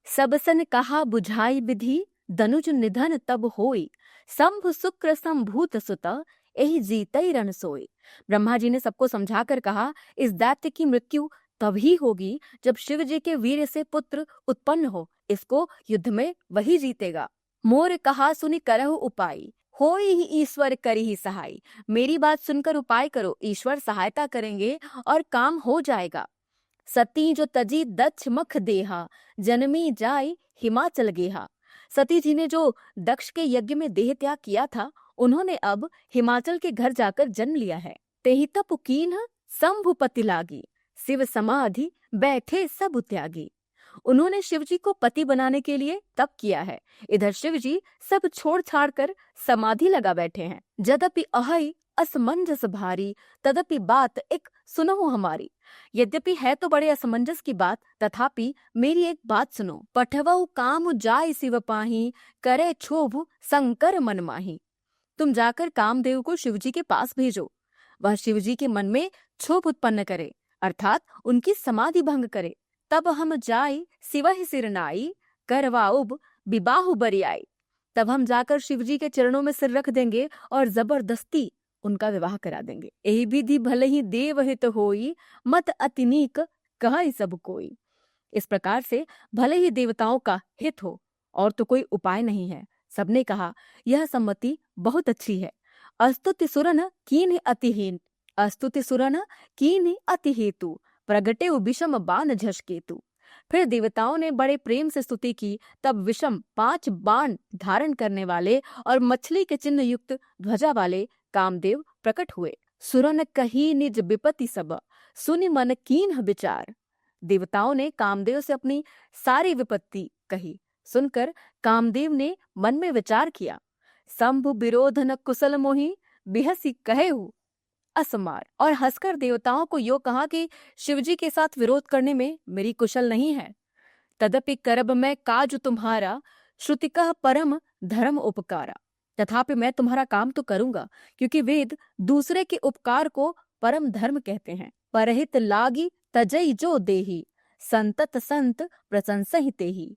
सबसन कहा बुझाई विधि, दनुज निधन तब होई। संभ शुक्र संभूत सुत, एहि जीतई रण सोई। ब्रह्मा जी ने सबको समझाकर कहा, इस दैत्य की मृत्यु तभी होगी जब शिव जी के वीर से पुत्र उत्पन्न हो। इसको युद्ध में वही जीतेगा। मोर कहा सुनि करहु उपाय, होई ही ईश्वर करी ही सहाय। मेरी बात सुनकर उपाय करो, ईश्वर सहायता करेंगे और काम हो जाएगा। सती जो तजी दक्ष मख देहा, जन्मी जाय हिमाचल गेहा। सती जी ने जो दक्ष के यज्ञ में देह त्याग किया था, उन्होंने अब हिमाचल के घर जाकर जन्म लिया है। तेहि तप कीन्ह शंभुपति लागी, शिव समाधि बैठे सब त्यागी। उन्होंने शिव जी को पति बनाने के लिए तप किया है। इधर शिव जी सब छोड़ छाड़ कर समाधि लगा बैठे हैं। यद्यपि अहै असमंजस भारी, तदपि बात एक सुनो हमारी। यद्यपि है तो बड़े असमंजस की बात, तथापि मेरी एक बात सुनो। पठवऊ काम जाय शिव पाही, करे क्षोभ शंकर मन माही। तुम जाकर कामदेव को शिवजी के पास भेजो। वह शिवजी के मन में क्षोभ उत्पन्न करे, अर्थात उनकी समाधि भंग करे। तब हम जाय शिवहि सिरनाई, करवाउब विबाहु बरियाई। तब हम जाकर शिवजी के चरणों में सिर रख देंगे और जबरदस्ती उनका विवाह करा देंगे। एहि विधि भले ही देवहित होई, मत अतिनीक कहै सब कोई। इस प्रकार से भले ही देवताओं का हित हो और तो कोई उपाय नहीं है। सबने कहा, यह सम्मति बहुत अच्छी है। अस्तुति सुरन कीन्ह अतिहीन, अस्तुति सुरन कीन्ह अति हेतु, प्रगटे विषम बाण झसकेतु। फिर देवताओं ने बड़े प्रेम से स्तुति की। तब विषम 5 बाण धारण करने वाले और मछली के चिन्ह युक्त ध्वजा वाले कामदेव प्रकट हुए। सुरन कही निज विपत्ति सब, सुनि मन कीन्ह विचार। देवताओं ने कामदेव से अपनी सारी विपत्ति कही। सुनकर कामदेव ने मन में विचार किया। शंभु विरोध न कुशल मोहि, बिहसी कहेहु असमार। और हंसकर देवताओं को यो कहा कि शिवजी के साथ विरोध करने में मेरी कुशल नहीं है। तदपि करब मैं काज तुम्हारा, श्रुतिकः परम धर्म उपकारा। तथापि मैं तुम्हारा काम तो करूंगा, क्योंकि वेद दूसरे के उपकार को परम धर्म कहते हैं। परहित लागी तजई जो देही, संतत संत प्रशंसहि तेहि।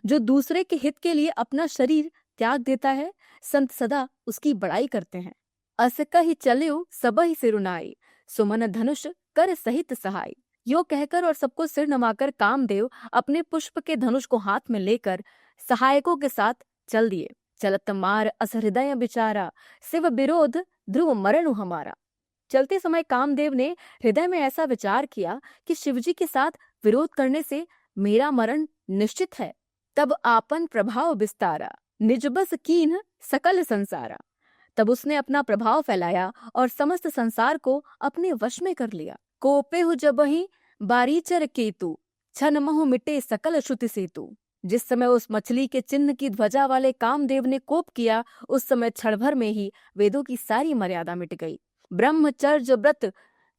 जो दूसरे के हित के लिए अपना शरीर त्याग देता है, संत सदा उसकी बड़ाई करते हैं। अस कहि चल्यो सबहि सिरुनाई, सुमन धनुष कर सहित सहाय। यो कहकर और सबको सिर नमाकर कामदेव अपने पुष्प के धनुष को हाथ में लेकर सहायकों के साथ चल दिए। चलत मार अस हृदय बिचारा, शिव विरोध ध्रुव मरणु हमारा। चलते समय कामदेव ने हृदय में ऐसा विचार किया कि शिवजी के साथ विरोध करने से मेरा मरण निश्चित है। तब आपन प्रभाव विस्तारा, निज बस कीन्ह सकल संसारा। तब उसने अपना प्रभाव फैलाया और समस्त संसार को अपने वश में कर लिया। कोपेहु जबहि बारीचर केतु, छन महु मिटे सकल श्रुति सेतु। जिस समय उस मछली के चिन्ह की ध्वजा वाले कामदेव ने कोप किया, उस समय क्षण भर में ही वेदों की सारी मर्यादा मिट गई। ब्रह्मचर्य व्रत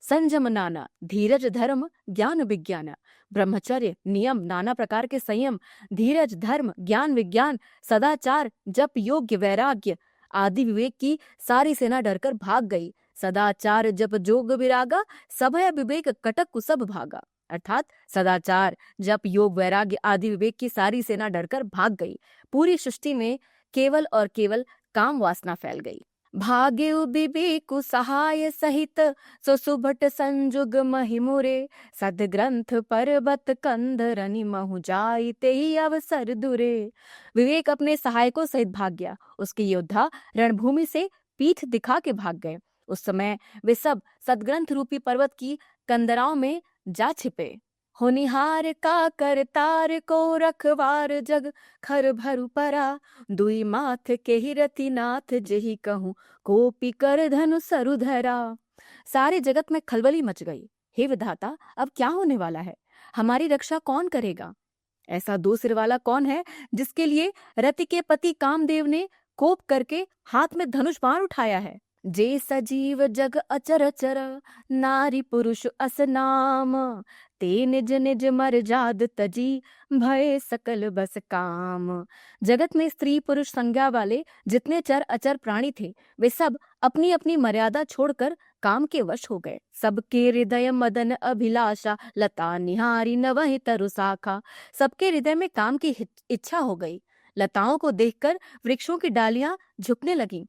संयम नाना, धीरज धर्म ज्ञान विज्ञान। ब्रह्मचर्य नियम, नाना प्रकार के संयम, धीरज धर्म ज्ञान विज्ञान, सदाचार जप योग्य वैराग्य आदि विवेक की सारी सेना डरकर भाग गई। सदाचार जप जोग विरागा, सभय विवेक कटक कुसभ भागा। अर्थात सदाचार जप योग वैराग्य आदि विवेक की सारी सेना डरकर भाग गई। पूरी सृष्टि में केवल और केवल काम वासना फैल गई। भाग्यु विवेकु सहाय सहित, सो सुभट संजुग महिमुरे। सद ग्रंथ पर्वत कंदरनि महु जाय, तेहि अवसर दुरे। विवेक अपने सहायकों सहित भाग गया। उसके योद्धा रणभूमि से पीठ दिखा के भाग गए। उस समय वे सब सदग्रंथ रूपी पर्वत की कंदराओं में जा छिपे। होनिहार का करतार को रखवार, जग खर भरु परा। दुई माथ के ही रतिनाथ, जेहि कहूँ कोपी कर धनु सरुधरा। सारे जगत में खलबली मच गई। हे विधाता, अब क्या होने वाला है? हमारी रक्षा कौन करेगा? ऐसा 2 सिर वाला कौन है जिसके लिए रति के पति कामदेव ने कोप करके हाथ में धनुष बाण उठाया है? जे सजीव जग अचर चर, नारी पुरुष अस नाम। ते निज निज मर जाद तजी, भय सकल बस काम। जगत में स्त्री पुरुष संज्ञा वाले जितने चर अचर प्राणी थे, वे सब अपनी अपनी मर्यादा छोड़कर काम के वश हो गए। सबके हृदय मदन अभिलाषा, लता निहारी नवहि तरु शाखा। सबके हृदय में काम की इच्छा हो गई। लताओं को देखकर वृक्षों की डालियां झुकने लगीं।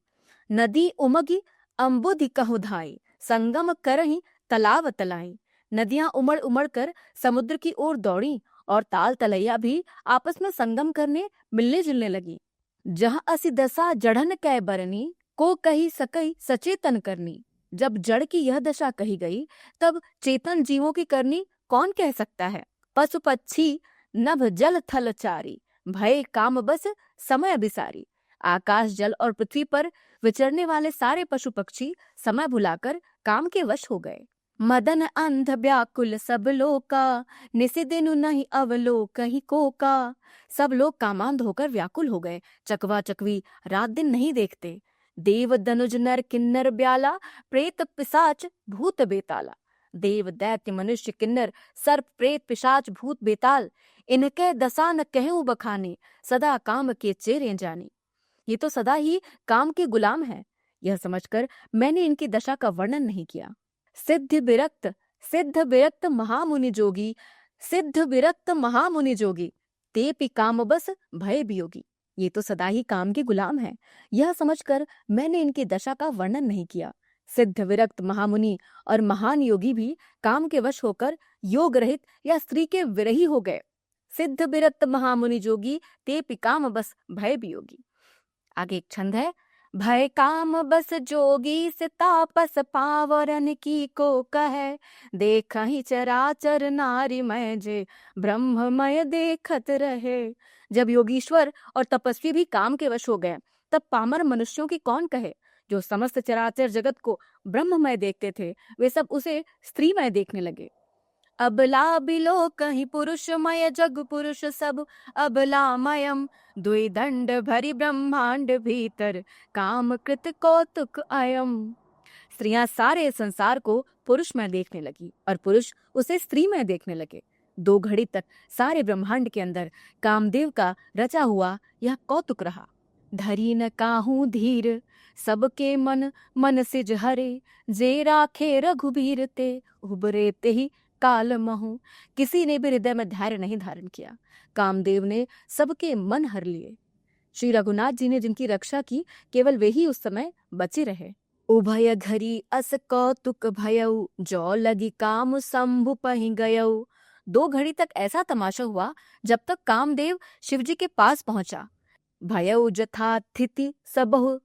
नदी उमगी अम्बुधि कहु धाई, संगम करहीं तालाब तलाई। नदियां उमड़ उमड़ कर समुद्र की ओर दौड़ी और ताल तलैया भी आपस में संगम करने मिलने जुलने लगी। जहाँ असी दशा जड़न कै बरनी, को कही सकई सचेतन करनी। जब जड़ की यह दशा कही गई, तब चेतन जीवों की करनी कौन कह सकता है। पशु पक्षी नभ जल थल चारी, भय काम बस समय बिसारी। आकाश जल और पृथ्वी पर विचरने वाले सारे पशु पक्षी समय भुलाकर काम के वश हो गए। मदन अंध व्याकुल सब लोका, निसि दिनु नहीं अवलोक ही कोका। सब लोग कामांध होकर व्याकुल हो गए, चकवा चकवी रात दिन नहीं देखते। देव दनुज नर किन्नर ब्याला, प्रेत पिशाच भूत बेताला। देव दैत्य मनुष्य किन्नर सर्प प्रेत पिशाच भूत बेताल, इनके दशा न कहूं बखाने, सदा काम के चेरे जाने। ये तो सदा ही काम के गुलाम है। यह समझकर मैंने इनकी दशा का वर्णन नहीं किया। सिद्ध विरक्त महामुनि जोगी, सिद्ध विरक्त महामुनि जोगी, तेपि काम बस भय वियोगी। ये तो सदा ही काम के गुलाम है। यह समझकर मैंने इनकी दशा का वर्णन नहीं किया। सिद्ध विरक्त महामुनि और महान योगी भी काम के वश होकर योग रहित या स्त्री के विरही हो गए। सिद्ध विरक्त महामुनि जोगी, तेपि काम बस भय वियोगी। आगे एक छंद है। भय काम बस जोगी, से तापस पावरन की को कहे। देखहि चराचर नारी मय, जे ब्रह्ममय देखत रहे। जब योगीश्वर और तपस्वी भी काम के वश हो गए, तब पामर मनुष्यों की कौन कहे। जो समस्त चराचर जगत को ब्रह्ममय देखते थे, वे सब उसे स्त्रीमय देखने लगे। अबला बिलो कहीं पुरुषमय, जग पुरुष सब अबलामयम। दुई दंड भरी ब्रह्मांड भीतर, काम कृत कौतुक अयम। स्त्रियां सारे संसार को पुरुषमय देखने लगी और पुरुष उसे स्त्रीमय देखने लगे। 2 घड़ी तक सारे ब्रह्मांड के अंदर कामदेव का रचा हुआ यह कौतुक रहा। धरी न काहू धीर, सबके मन मन सिज हरे। जे राखे रघुबीर ते, उबरे ते ही काल महू। किसी ने भी हृदय में धैर्य नहीं धारण किया। कामदेव ने सबके मन हर लिए। श्री रघुनाथ जी ने जिनकी रक्षा की, केवल वे ही उस समय बचे रहे। उभय घरी अस कौतुक भयऊ, जो लगी काम शंभु पहि गयऊ। 2 घड़ी तक ऐसा तमाशा हुआ जब तक कामदेव शिवजी के पास पहुंचा। भयऊ जथा थिति सबहु,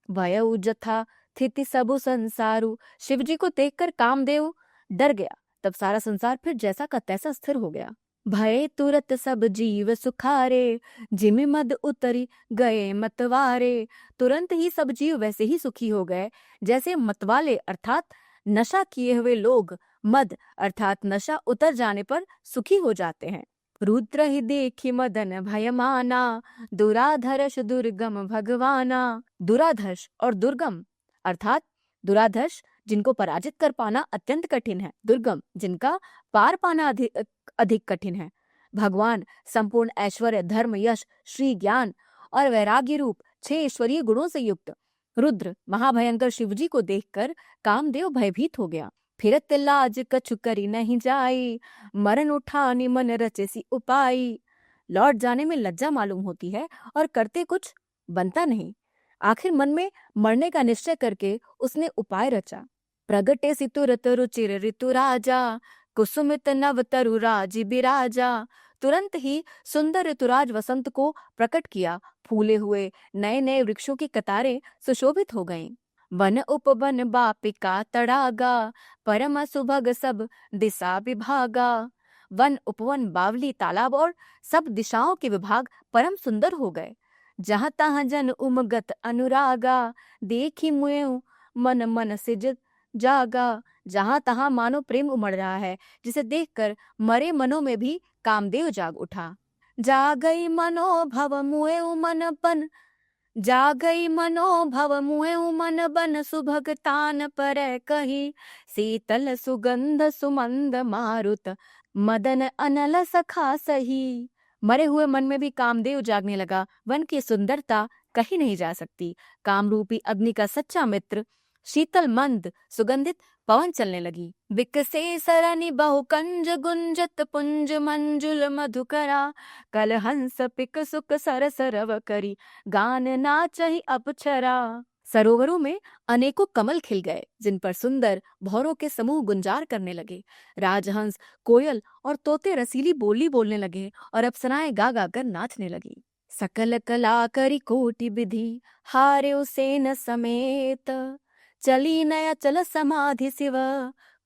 भयऊ जथा थिति सबु संसारू। शिवजी को देखकर कामदेव डर गया। तब सारा संसार फिर जैसा का तैसा स्थिर हो गया। भय तुरत सब जीव सुखारे, जिमि मद उतरी गए मतवारे। तुरंत ही सब जीव वैसे ही सुखी हो गए जैसे मतवाले अर्थात नशा किए हुए लोग मद अर्थात नशा उतर जाने पर सुखी हो जाते हैं। रुद्र ही देखी मदन भयमाना, दुराधर्ष दुर्गम भगवाना। दुराधर्ष और दुर्गम अर्थात दुराधर्ष जिनको पराजित कर पाना अत्यंत कठिन है, दुर्गम जिनका पार पाना अधिक कठिन है। भगवान संपूर्ण ऐश्वर्य धर्म यश श्री ज्ञान और वैराग्य रूप 6 ईश्वरीय गुणों से युक्त रुद्र महाभयंकर शिवजी को देखकर कामदेव भयभीत हो गया। फिरत लाज कछु करी नहीं जाई, मरण उठानी मन रचेसी उपाई। लौट जाने में लज्जा मालूम होती है और करते कुछ बनता नहीं। आखिर मन में मरने का निश्चय करके उसने उपाय रचा। प्रगटे सि तुरत रुचिर ऋतु राजा, कुसुमित नव तरु राज बिराजा। तुरंत ही सुंदर ऋतुराज वसंत को प्रकट किया। फूले हुए नए नए वृक्षों की कतारें सुशोभित हो गईं। वन उपवन बापिका तड़ागा, परम सुभग सब दिशा विभागा। वन उपवन बावली तालाब और सब दिशाओं के विभाग परम सुंदर हो गए। जहाँ तहाँ जन उमगत अनुरागा, देखी मुएं मन मन से जागा। जहाँ तहाँ मानो प्रेम उमड़ रहा है, जिसे देखकर मरे मनों में भी कामदेव जाग उठा। जागई मनो भव मुए मन बन, जागई मनो भव मुए मन बन। सुभगतान पर कही, शीतल सुगंध सुमंद मारुत, मदन अनल सखा सही। मरे हुए मन में भी कामदेव जागने लगा। वन की सुंदरता कहीं नहीं जा सकती। कामरूपी अग्नि का सच्चा मित्र शीतल मंद सुगंधित पवन चलने लगी। विकसे सरनि बहु कंज गुंजत पुंज मंजुल मधुकरा, कल हंस पिक सुक सर सरव करी, गान नाचहि अप्सरा। सरोवरों में अनेकों कमल खिल गए, जिन पर सुंदर भौरों के समूह गुंजार करने लगे। राजहंस, कोयल और तोते रसीली बोली बोलने लगे और अप्सराएं गा गा कर नाचने लगी। सकल कला करी कोटि विधि, हार्यो सेन समेत, चली नया चल समाधि शिव,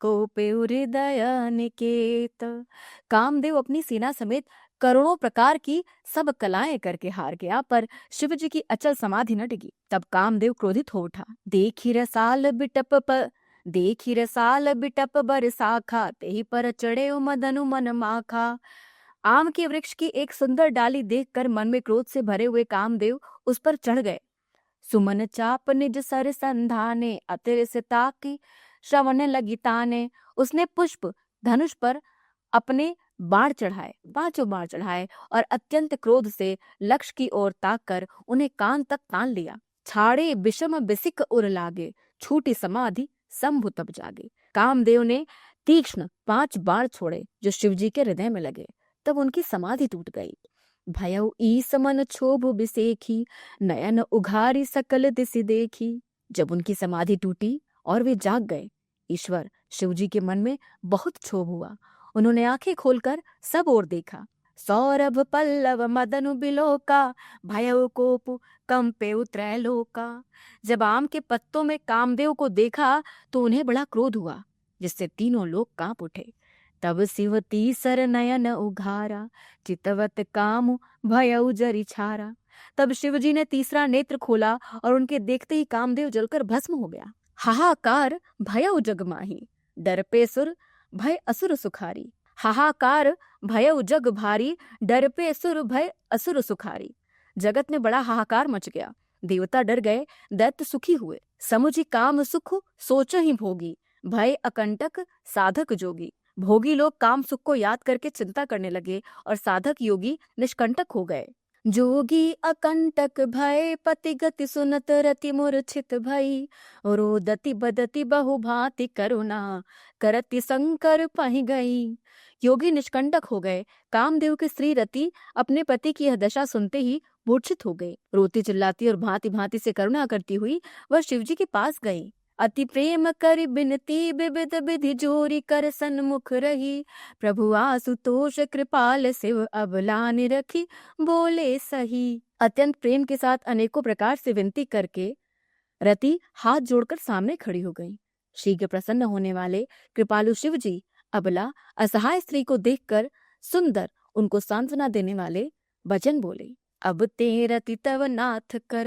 कोपे हृदय निकेत। कामदेव अपनी सेना समेत करोड़ों प्रकार की सब कलाएं करके हार गया, पर शिव जी की अचल समाधि न डिगी। तब कामदेव क्रोधित हो उठा। देखी रसाल बिटप बर साखा, तेहि पर चढ़े मदनु मन माखा। आम के वृक्ष की एक सुंदर डाली देखकर मन में क्रोध से भरे हुए कामदेव उस पर चढ़ गए। सुमन चाप निज सर संधाने, अतिर से ताकी श्रवण लगी ताने। उसने पुष्प धनुष पर अपने बाण चढ़ाए, 5 बाण चढ़ाए और अत्यंत क्रोध से लक्ष्य की ओर ताक कर उन्हें कान तक तान लिया। छाड़े विषम बिसिक उर लागे, छूटी समाधि शंभु तब जागे। कामदेव ने तीक्ष्ण 5 बाण छोड़े जो शिवजी के हृदय में लगे, तब उनकी समाधि टूट गई। भयउ ईस मन क्षोभ बिसेखी, नयन उघारी सकल दिसि देखी। जब उनकी समाधि टूटी और वे जाग गए, ईश्वर शिवजी के मन में बहुत क्षोभ हुआ। उन्होंने आंखें खोलकर सब ओर देखा। सौरभ पल्लव मदनु बिलोका, भयउ कोप कंपेउ त्रैलोका। जब आम के पत्तों में कामदेव को देखा तो उन्हें बड़ा क्रोध हुआ, जिससे तीनों लोग कांप उठे। तब शिव तीसर नयन उघारा, चितवत काम भयउ जरि छारा। तब शिवजी ने तीसरा नेत्र खोला और उनके देखते ही कामदेव जलकर भस्म हो गया। हाहाकार भयउ जग माही, डर पे सुर भय असुर सुखारी। हाहाकार भयउ जग भारी, डर पे सुर भय असुर सुखारी। जगत में बड़ा हाहाकार मच गया। देवता डर गए, दैत्य सुखी हुए। समुझि काम सुख सोचो ही भोगी, भय अकंटक साधक जोगी। भोगी लोग काम सुख को याद करके चिंता करने लगे और साधक योगी निष्कंटक हो गए। जोगी अकंटक भय, पति गति सुनत रति मूर्छित भई। रोदति बदति बहु भांति करुणा, करति शंकर पहि गई। योगी निष्कंटक हो गए। कामदेव की स्त्री रति अपने पति की यह दशा सुनते ही मूर्छित हो गई। रोती चिल्लाती और भांति भांति से करुणा करती हुई वह शिवजी के पास गई। अति प्रेम करि बिनती, विविध विधि जोरी कर सन्मुख रही। प्रभु आशुतोष कृपाल शिव, अबला निरखी बोले सही। अत्यंत प्रेम के साथ अनेकों प्रकार से विनती करके रति हाथ जोड़कर सामने खड़ी हो गई। शीघ्र प्रसन्न होने वाले कृपालु शिव जी अबला असहाय स्त्री को देखकर सुंदर उनको सांत्वना देने वाले वचन बोले। अब ते रति तव नाथ कर,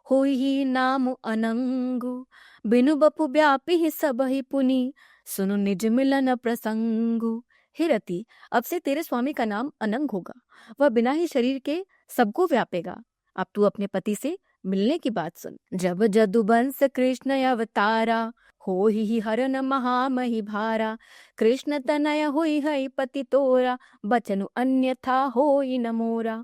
होई ही नाम अनंगु। बिनु बपु व्यापी ही सब ही पुनि, सुनु निज मिलन प्रसंगु। हे रति, अब से तेरे स्वामी का नाम अनंग होगा। वह बिना ही शरीर के सबको व्यापेगा। अब तू अपने पति से मिलने की बात सुन। जब जदुवंश कृष्ण अवतारा, हो ही हरन महामहि भारा। कृष्ण तनय हुई है पति तोरा, बचनु अन्यथा होई न मोरा।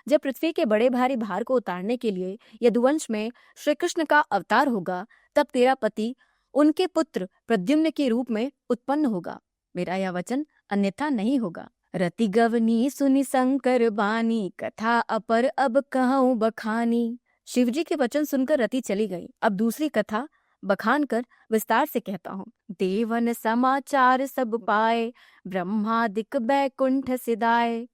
जब पृथ्वी के बड़े भारी भार को उतारने के लिए यदुवंश में श्री कृष्ण का अवतार होगा, तब तेरा पति उनके पुत्र प्रद्युम्न के रूप में उत्पन्न होगा। मेरा यह वचन अन्यथा नहीं होगा। रति गवनी सुनि शंकर बानी, कथा अपर अब कहूँ बखानी। शिवजी के वचन सुनकर रति चली गई। अब दूसरी कथा बखान कर विस्तार से कहता हूँ। देवन समाचार सब पाए, ब्रह्मादिक बैकुंठ सिदाए।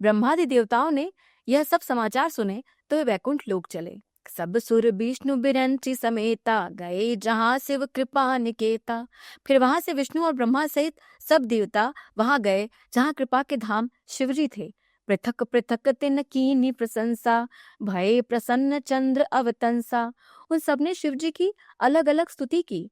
ब्रह्मादि देवताओं ने यह सब समाचार सुने तो वे वैकुंठ लोक चले। सब सुर विष्णु बिरंची समेता, गए जहाँ शिव कृपा निकेता। फिर वहां से विष्णु और ब्रह्मा सहित सब देवता वहां गए जहाँ कृपा के धाम शिवजी थे। पृथक पृथक तिन कीनी प्रशंसा, भय प्रसन्न चंद्र अवतंसा। उन सबने शिवजी की अलग अलग स्तुति की।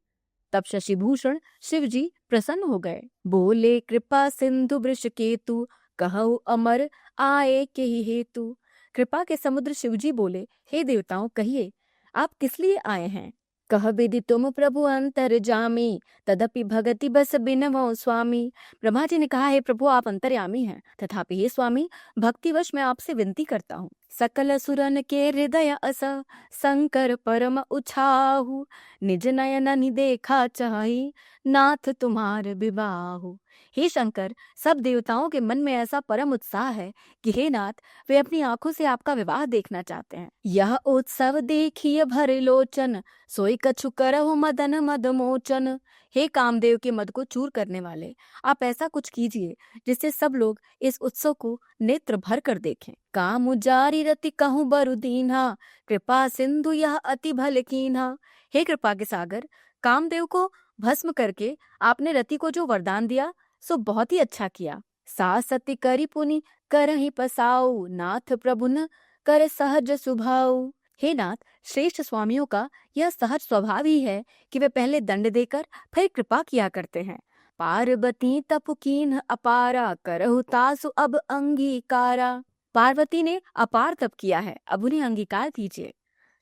तब शशिभूषण शिवजी प्रसन्न हो गए। बोले कृपा सिंधु वृषकेतु, कहु अमर आए के ही हेतु। कृपा के समुद्र शिवजी बोले, हे देवताओं कहिए आप किस लिए आए हैं। कह विधि तुम प्रभु अंतर जामी, तदपि भगति बस बिनवो स्वामी। ब्रह्मा जी ने कहा, हे प्रभु आप अंतर्यामी हैं, तथापि हे स्वामी भक्तिवश मैं आपसे विनती करता हूँ। सकल सुरन के हृदय अस शंकर परम उछाहु, निज नयन देखा चाहि नाथ तुम्हार विबाहु। हे शंकर, सब देवताओं के मन में ऐसा परम उत्साह है कि हे नाथ, वे अपनी आंखों से आपका विवाह देखना चाहते हैं। यह उत्सव देखिए भर लोचन, सोई कछु करहु मदन मद मोचन। हे कामदेव के मद को चूर करने वाले, आप ऐसा कुछ कीजिए जिससे सब लोग इस उत्सव को नेत्र भर कर देखें। काम जारी रति कहूँ बरु दीन्हा, कृपा सिंधु यह अति भल कीन्हा। हे कृपा के सागर, कामदेव को भस्म करके आपने रति को जो वरदान दिया सो बहुत ही अच्छा किया। सा सती करी पुनि करहि पसाऊ, नाथ प्रभुन कर सहज सुभाऊ। हे नाथ, श्रेष्ठ स्वामियों का यह सहज स्वभाव ही है कि वे पहले दंड देकर फिर कृपा किया करते हैं। पार्वती तप कीन्ह अपारा, करहु तासु अब अंगीकारा। पार्वती ने अपार तप किया है, अब उन्हें अंगीकार कीजिए।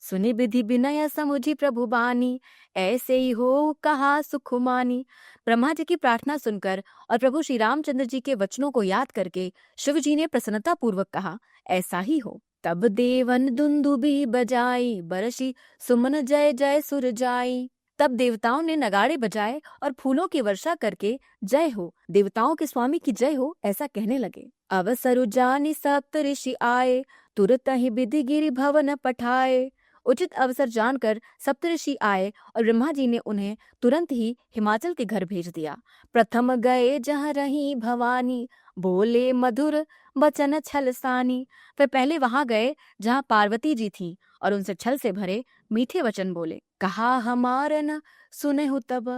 सुनि विधि विनय समुझी प्रभु बानी, ऐसे ही हो कहा सुखमानी। ब्रह्मा जी की प्रार्थना सुनकर और प्रभु श्री रामचंद्र जी के वचनों को याद करके शिव जी ने प्रसन्नता पूर्वक कहा, ऐसा ही हो। तब देवन दुंदुबी बजाई, बरसी सुमन जय जय सुर जाई। तब देवताओं ने नगाड़े बजाए और फूलों की वर्षा करके जय हो, देवताओं के स्वामी की जय हो, ऐसा कहने लगे। अवसरु जानि सप्त ऋषि आए, तुरत ही विधि गिरि भवन पठाए। उचित अवसर जानकर सप्तऋषि आए और ब्रह्मा जी ने उन्हें तुरंत ही हिमाचल के घर भेज दिया। प्रथम गए जहाँ रही भवानी, बोले मधुर बचन छल सानी। वे पहले वहां गए जहाँ पार्वती जी थी और उनसे छल से भरे मीठे वचन बोले। कहा हमार न सुनहु तब,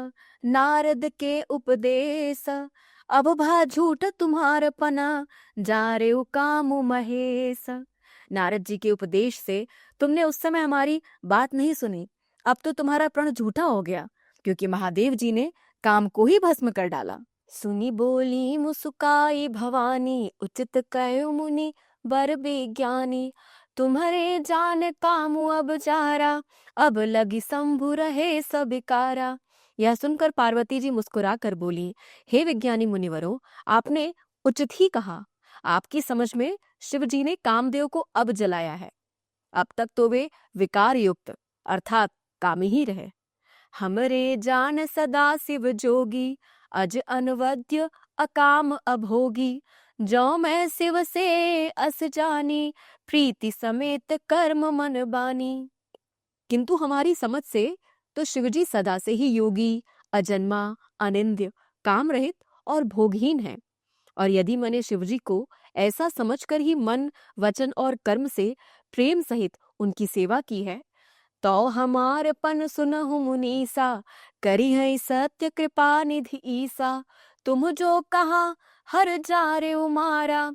नारद के उपदेश, अब भा झूठ तुम्हार पना, जा रे कामु महेश। नारद जी के उपदेश से तुमने उस समय हमारी बात नहीं सुनी, अब तो तुम्हारा प्रण झूठा हो गया, क्योंकि महादेव जी ने काम को ही भस्म कर डाला। सुनी बोली मुस्काई भवानी, उचित कयो मुनि बर विज्ञानी। तुम्हारे जान कामु अब चारा, अब लगी शंभु रहे सबिकारा। यह सुनकर पार्वती जी मुस्कुरा कर बोली, हे विज्ञानी मुनिवरों, आपने उचित ही कहा। आपकी समझ में शिव जी ने कामदेव को अब जलाया है, अब तक तो वे विकार युक्त अर्थात कामी ही रहे। हमरे जान सदा शिव जोगी, अज अनवद्य अकाम अभोगी। जो मैं शिव से अस जानी, प्रीति समेत कर्म मन बानी। किंतु हमारी समझ से तो शिवजी सदा से ही योगी, अजन्मा, अनिंद्य, काम रहित और भोगहीन है। और यदि मैंने शिवजी को ऐसा समझकर ही मन, वचन और कर्म से प्रेम सहित उनकी सेवा की है, तो हमार पन सुनहु मुनीसा, करी है सत्य कृपा निधि ईसा। तुम जो कहा हर जारे उमारा,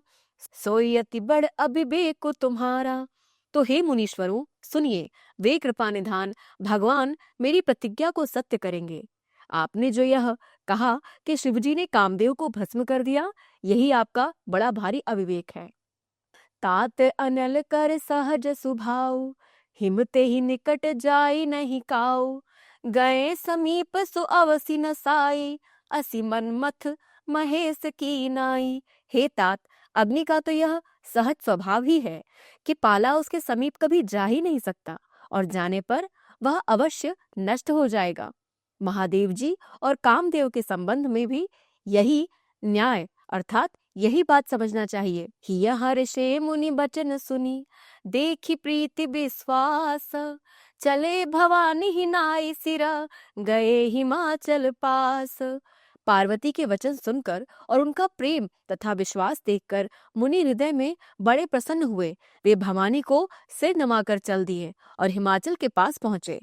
सोई अति बड़ अविवेक तुम्हारा। तो हे मुनीश्वरों सुनिए, वे कृपा निधान भगवान मेरी प्रतिज्ञा को सत्य करेंगे। आपने जो यह कहा कि शिवजी ने कामदेव को भस्म कर दिया, यही आपका बड़ा भारी अविवेक है। तात अनल कर सहज सुभाऊ, हिमते ही निकट जाई नहीं काऊ। गए समीप सो अवसि न साई, असी मनमथ महेश की नाई। हे तात, अग्नि का तो यह सहज स्वभाव ही है कि पाला उसके समीप कभी जा ही नहीं सकता, और जाने पर वह अवश्य नष्ट हो जाएगा। महादेव जी और कामदेव के संबंध में भी यही न्याय अर्थात यही बात समझना चाहिए। हिय हर्षे मुनि बचन सुनी, देखी प्रीति विश्वास। चले भवानी ही नाई सिरा, गए हिमाचल पास। पार्वती के वचन सुनकर और उनका प्रेम तथा विश्वास देखकर मुनि हृदय में बड़े प्रसन्न हुए। वे भवानी को सिर नमाकर चल दिए और हिमाचल के पास पहुंचे।